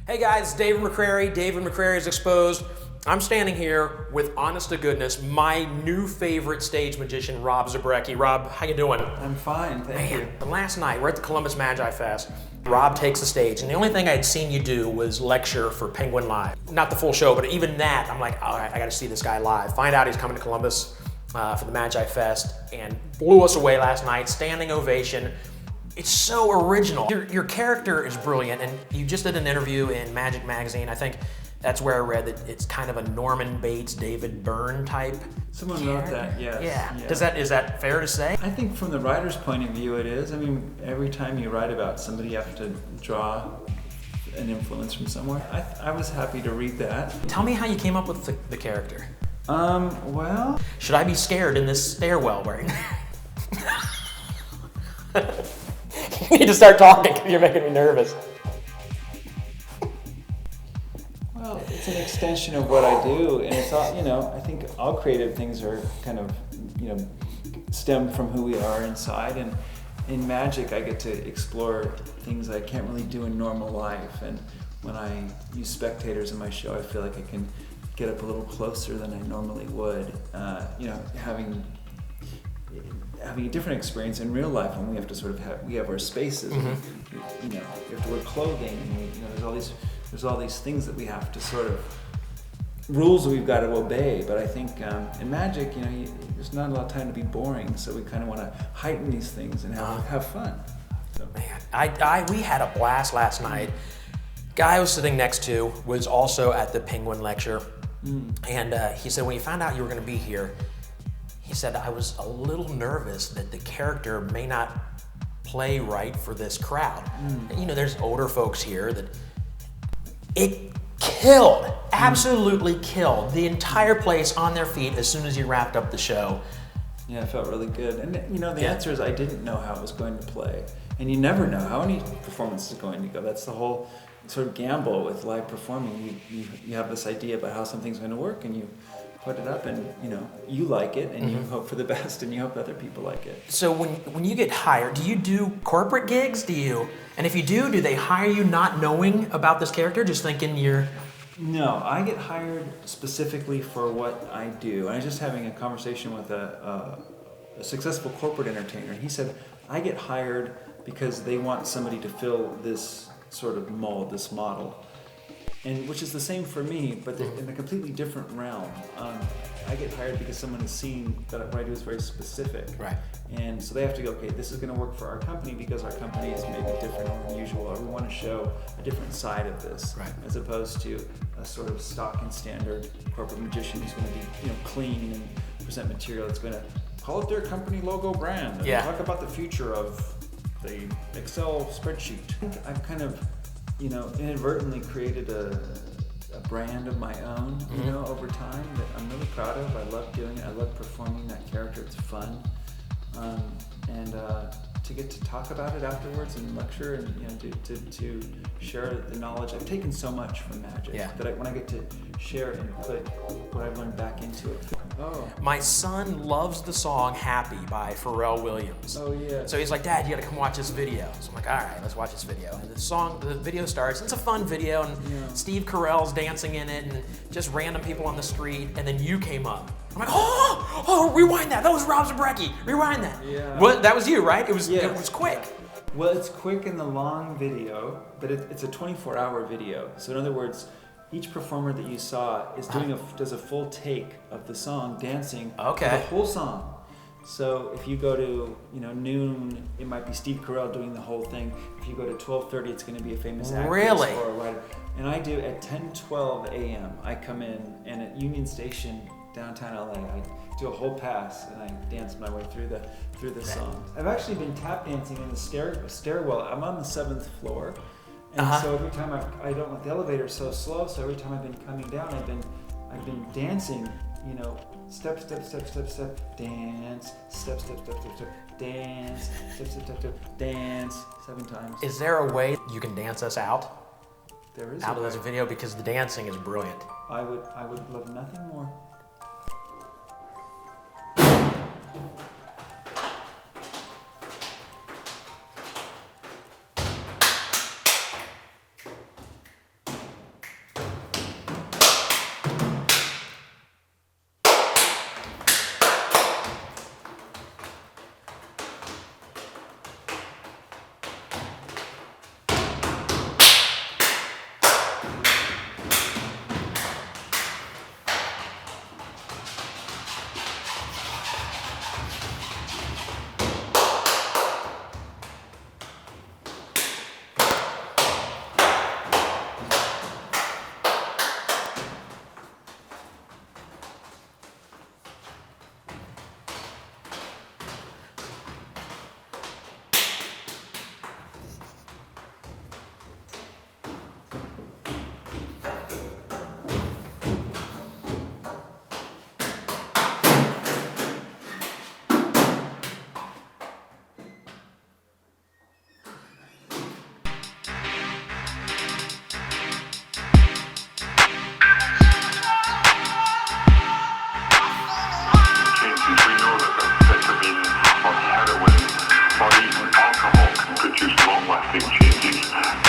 Hey guys, it's David McCreary. David McCreary's Exposed. I'm standing here with, honest to goodness, my new favorite stage magician, Rob Zabrecky. Rob, how you doing? I'm fine, thank you. Last night, we're at the Columbus Magifest. Rob takes the stage, and the only thing I had seen you do was lecture for Penguin Live. Not the full show, but even that, I'm like, all right, I gotta see this guy live. Find out he's coming to Columbus for the Magifest, and blew us away last night, standing ovation. It's so original. Your character is brilliant, and you just did an interview in Magic Magazine. I think that's where I read that it's kind of a Norman Bates, David Byrne type. Someone wrote that, yes. Yeah. Is that fair to say? I think from the writer's point of view it is. I mean, every time you write about somebody you have to draw an influence from somewhere. I was happy to read that. Need me how you came up with the character. Well... Should I be scared in this stairwell wearing? You need to start talking because you're making me nervous. Well, it's an extension of what I do, and it's all, I think all creative things are kind of, stem from who we are inside, and in magic I get to explore things I can't really do in normal life, and when I use spectators in my show, I feel like I can get up a little closer than I normally would, having a different experience in real life when we have to sort of we have our spaces, we have to wear clothing, and there's all these things that we have to sort of, rules that we've got to obey, but I think in magic, there's not a lot of time to be boring, so we kind of want to heighten these things and have fun. So. Man, we had a blast last night. Guy I was sitting next to was also at the Penguin lecture, and he said when he found out you were going to be here, he said, I was a little nervous that the character may not play right for this crowd. There's older folks here that it killed, absolutely killed the entire place on their feet as soon as you wrapped up the show. Yeah, it felt really good. And the answer is I didn't know how it was going to play. And you never know how any performance is going to go. That's the whole sort of gamble with live performing. You have this idea about how something's going to work, and you put it up, and you like it, and you hope for the best, and you hope other people like it. So when you get hired, do you do corporate gigs? And if you do they hire you not knowing about this character, just thinking you're... No, I get hired specifically for what I do. I was just having a conversation with a successful corporate entertainer. He said, I get hired because they want somebody to fill this sort of mold, this model. And which is the same for me, but in a completely different realm. I get hired because someone has seen that what I do is very specific. Right. And so they have to go, okay, this is going to work for our company because our company is maybe different or unusual, or we want to show a different side of this, right, as opposed to a sort of stock and standard corporate magician who's going to be clean and present material that's going to call it their company logo brand and talk about the future of the Excel spreadsheet. I think I've kind of inadvertently created a brand of my own, over time that I'm really proud of. I love doing it. I love performing that character. It's fun. And to get to talk about it afterwards and lecture and to share the knowledge. I've taken so much from magic that when I get to share and put what I've learned back into it. Oh. My son loves the song Happy by Pharrell Williams. Oh yeah. So he's like, Dad, you gotta come watch this video. So I'm like, all right, let's watch this video. And the video starts, it's a fun video, and Steve Carell's dancing in it, and just random people on the street, and then you came up. I'm like, oh, rewind that was Rob Zabrecky, rewind that. Yeah. Well, that was you, right? It was quick. Well, it's quick in the long video, but it's a 24-hour video. So in other words, each performer that you saw is does a full take of the song, dancing for the whole song. So if you go to noon, it might be Steve Carell doing the whole thing. If you go to 12:30, it's going to be a famous actress or a writer. And I do at 10:12 a.m. I come in, and at Union Station, downtown LA, I do a whole pass and I dance my way through the song. I've actually been tap dancing in the stairwell. I'm on the 7th floor. And so every time I don't want the elevator so slow, so every time I've been coming down, I've been dancing, step, step, step, step, step, dance, step, step, step, step, step, dance, step, step, step, step, dance, 7 times. Is there a way you can dance us out? There is out of this video, because the dancing is brilliant. I would love nothing more. Bye.